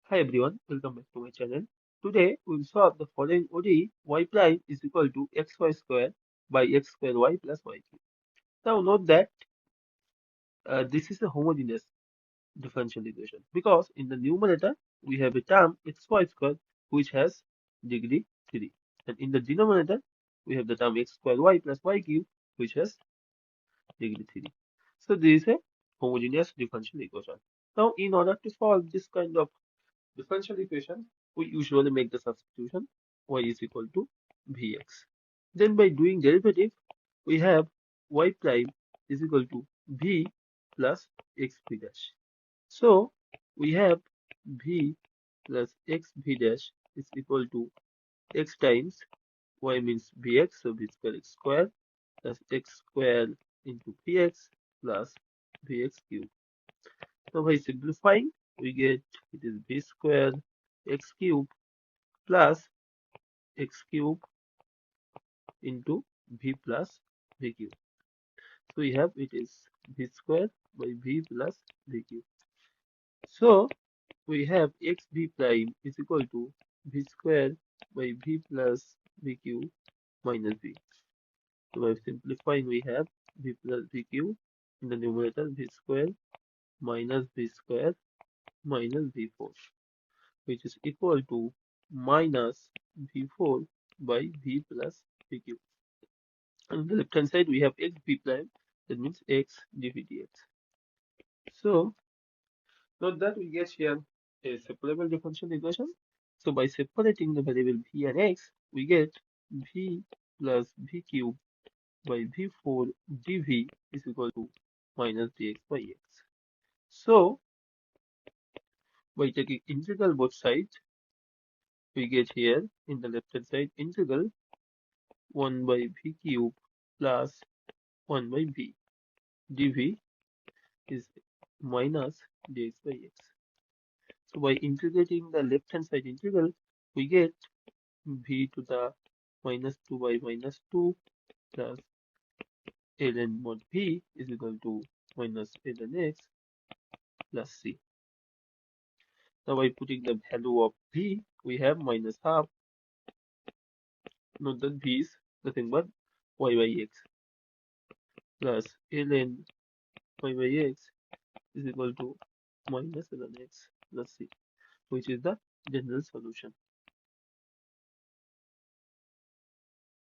Hi everyone, welcome back to my channel. Today we will solve the following ODE y prime is equal to xy square by x square y plus y cube. Now note that this is a homogeneous differential equation because in the numerator we have a term xy square which has degree 3 and in the denominator we have the term x square y plus y cube which has degree 3. So this is a homogeneous differential equation. Now in order to solve this kind of differential equation, we usually make the substitution y is equal to vx. Then by doing derivative, we have y prime is equal to v plus x v dash. So we have v plus x v dash is equal to x times y means vx, so v square x square plus x square into vx plus vx cube. So by simplifying, we get it is v square x cube plus x cube into v plus v cube. So we have it is v square by v plus v cube. So we have x v prime is equal to v square by v plus v cube minus v. So by simplifying, we have v plus v cube in the numerator v square minus v square minus v4, which is equal to minus v4 by v plus v cube. On the left hand side we have x b prime, that means x dv dx. So note that we get here a separable differential equation. So by separating the variable v and x, we get v plus v cube by v4 dv is equal to minus dx by x. So by taking integral both sides, we get here in the left hand side integral 1 by v cube plus 1 by v dv is minus dx by x. So by integrating the left hand side integral, we get v to the minus 2 by minus 2 plus ln mod v is equal to minus ln x plus c. Now by putting the value of v, we have minus half. Note that v is nothing but y by x plus ln y by x is equal to minus ln x plus c, which is the general solution.